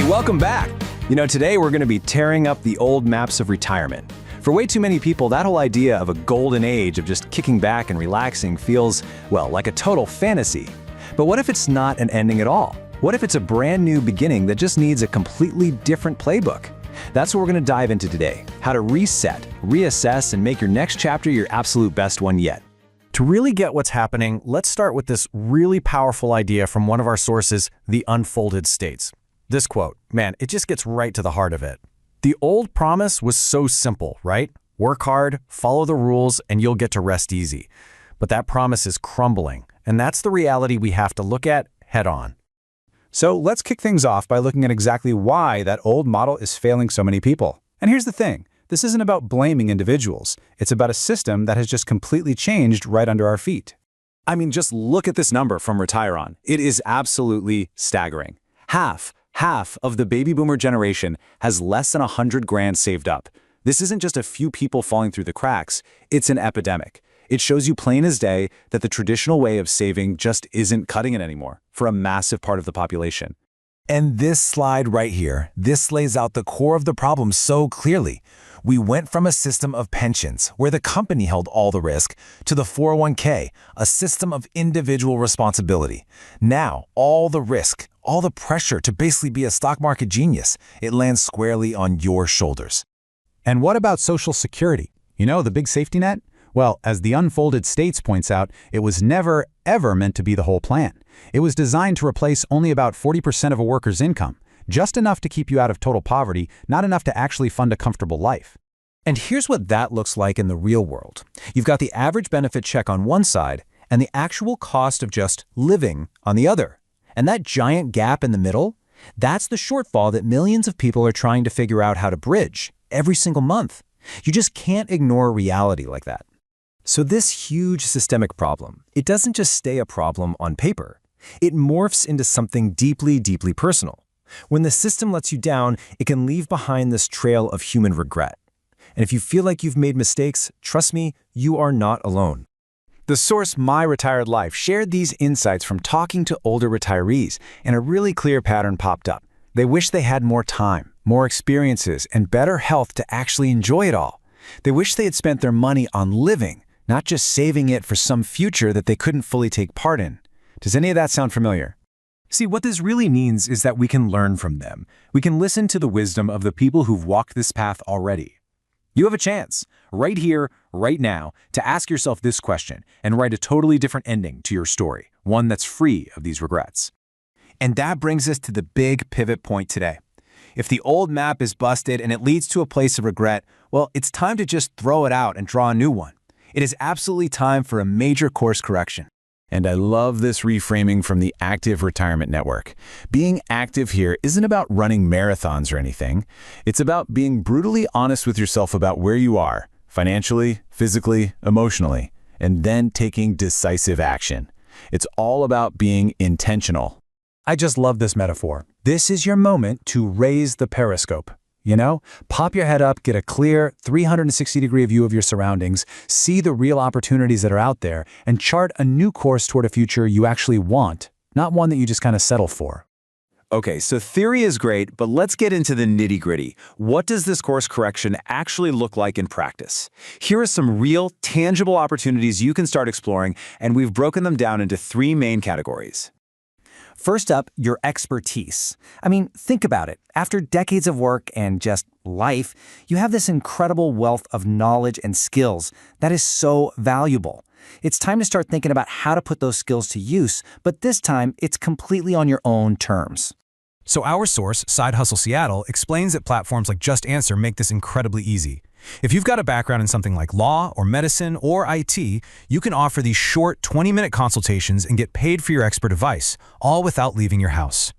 Welcome back. Today we're going to be tearing up the old maps of retirement. For way too many people, that whole idea of a golden age of just kicking back and relaxing feels, well, like a total fantasy. But what if it's not an ending at all? What if it's a brand new beginning that just needs a completely different playbook? That's what we're going to dive into today. How to reset, reassess, and make your next chapter your absolute best one yet. To really get what's happening, let's start with this really powerful idea from one of our sources, the Unfolded States. This quote, man, it just gets right to the heart of it. The old promise was so simple, right? Work hard, follow the rules, and you'll get to rest easy. But that promise is crumbling, and that's the reality we have to look at head on. So let's kick things off by looking at exactly why that old model is failing so many people. And here's the thing. This isn't about blaming individuals. It's about a system that has just completely changed right under our feet. I mean, just look at this number from RetireOn. It is absolutely staggering. Half of the baby boomer generation has less than 100 grand saved up. This isn't just a few people falling through the cracks, it's an epidemic. It shows you plain as day that the traditional way of saving just isn't cutting it anymore for a massive part of the population. And this slide right here, this lays out the core of the problem so clearly. We went from a system of pensions, where the company held all the risk, to the 401k, a system of individual responsibility. Now, all the risk, all the pressure to basically be a stock market genius, it lands squarely on your shoulders. And what about Social Security? The big safety net? Well, as the Unfolded States points out, it was never, ever meant to be the whole plan. It was designed to replace only about 40% of a worker's income, just enough to keep you out of total poverty, not enough to actually fund a comfortable life. And here's what that looks like in the real world. You've got the average benefit check on one side and the actual cost of just living on the other. And that giant gap in the middle, that's the shortfall that millions of people are trying to figure out how to bridge every single month. You just can't ignore reality like that. So this huge systemic problem, it doesn't just stay a problem on paper. It morphs into something deeply, deeply personal. When the system lets you down, it can leave behind this trail of human regret. And if you feel like you've made mistakes, trust me, you are not alone. The source My Retired Life shared these insights from talking to older retirees, and a really clear pattern popped up. They wish they had more time, more experiences, and better health to actually enjoy it all. They wish they had spent their money on living, not just saving it for some future that they couldn't fully take part in. Does any of that sound familiar? See, what this really means is that we can learn from them. We can listen to the wisdom of the people who've walked this path already. You have a chance, right here, right now, to ask yourself this question and write a totally different ending to your story, one that's free of these regrets. And that brings us to the big pivot point today. If the old map is busted and it leads to a place of regret, well, it's time to just throw it out and draw a new one. It is absolutely time for a major course correction. And I love this reframing from the Active Retirement Network. Being active here isn't about running marathons or anything. It's about being brutally honest with yourself about where you are, financially, physically, emotionally, and then taking decisive action. It's all about being intentional. I just love this metaphor. This is your moment to raise the periscope. Pop your head up, get a clear 360-degree view of your surroundings, see the real opportunities that are out there, and chart a new course toward a future you actually want, not one that you just kind of settle for. Okay, so theory is great, but let's get into the nitty-gritty. What does this course correction actually look like in practice? Here are some real, tangible opportunities you can start exploring, and we've broken them down into 3 main categories. First up, your expertise. I mean, think about it. After decades of work and just life, you have this incredible wealth of knowledge and skills that is so valuable. It's time to start thinking about how to put those skills to use, but this time it's completely on your own terms. So our source, Side Hustle Seattle, explains that platforms like Just Answer make this incredibly easy. If you've got a background in something like law or medicine or IT, you can offer these short 20-minute consultations and get paid for your expert advice, all without leaving your house.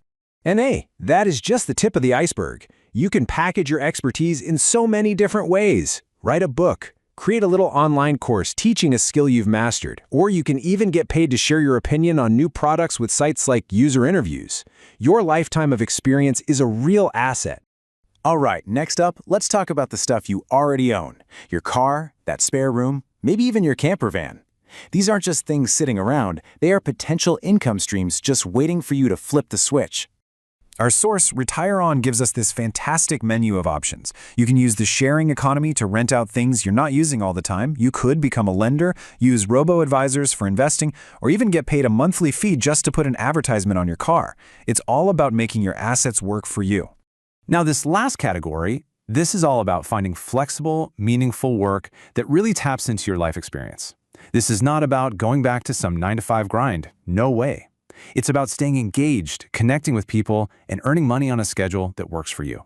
And hey, that is just the tip of the iceberg. You can package your expertise in so many different ways. Write a book, create a little online course teaching a skill you've mastered, or you can even get paid to share your opinion on new products with sites like User Interviews. Your lifetime of experience is a real asset. All right, next up, let's talk about the stuff you already own. Your car, that spare room, maybe even your camper van. These aren't just things sitting around, they are potential income streams just waiting for you to flip the switch. Our source, Retire On, gives us this fantastic menu of options. You can use the sharing economy to rent out things you're not using all the time. You could become a lender, use robo-advisors for investing, or even get paid a monthly fee just to put an advertisement on your car. It's all about making your assets work for you. Now, this last category, this is all about finding flexible, meaningful work that really taps into your life experience. This is not about going back to some 9-to-5 grind. No way. It's about staying engaged, connecting with people, and earning money on a schedule that works for you.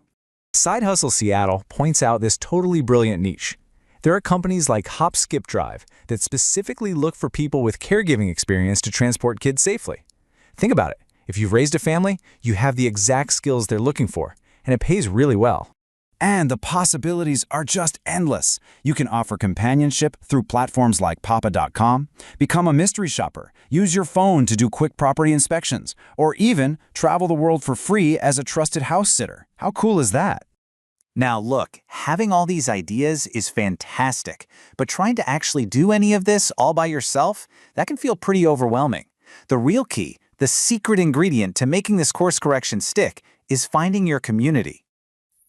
Side Hustle Seattle points out this totally brilliant niche. There are companies like Hop Skip Drive that specifically look for people with caregiving experience to transport kids safely. Think about it. If you've raised a family, you have the exact skills they're looking for, and it pays really well. And the possibilities are just endless. You can offer companionship through platforms like papa.com, become a mystery shopper, use your phone to do quick property inspections, or even travel the world for free as a trusted house sitter. How cool is that? Now look, having all these ideas is fantastic, but trying to actually do any of this all by yourself, that can feel pretty overwhelming. The real key, the secret ingredient to making this course correction stick, is finding your community.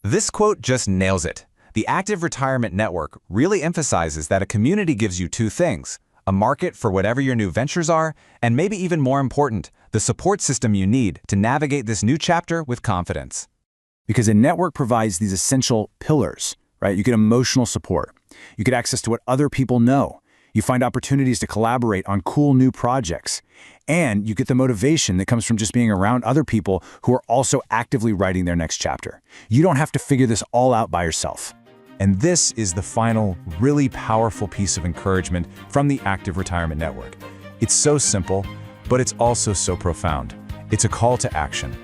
This quote just nails it. The Active Retirement Network really emphasizes that a community gives you two things: a market for whatever your new ventures are, and maybe even more important, the support system you need to navigate this new chapter with confidence. Because a network provides these essential pillars, right? You get emotional support. You get access to what other people know. You find opportunities to collaborate on cool new projects. And you get the motivation that comes from just being around other people who are also actively writing their next chapter. You don't have to figure this all out by yourself. And this is the final, really powerful piece of encouragement from the Active Retirement Network. It's so simple, but it's also so profound. It's a call to action.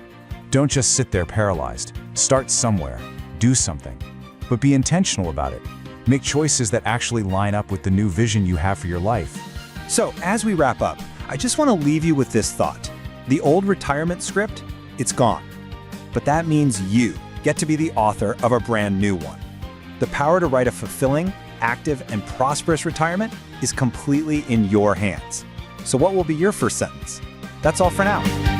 Don't just sit there paralyzed. Start somewhere. Do something. But be intentional about it. Make choices that actually line up with the new vision you have for your life. So, as we wrap up, I just want to leave you with this thought. The old retirement script, it's gone. But that means you get to be the author of a brand new one. The power to write a fulfilling, active, and prosperous retirement is completely in your hands. So what will be your first sentence? That's all for now.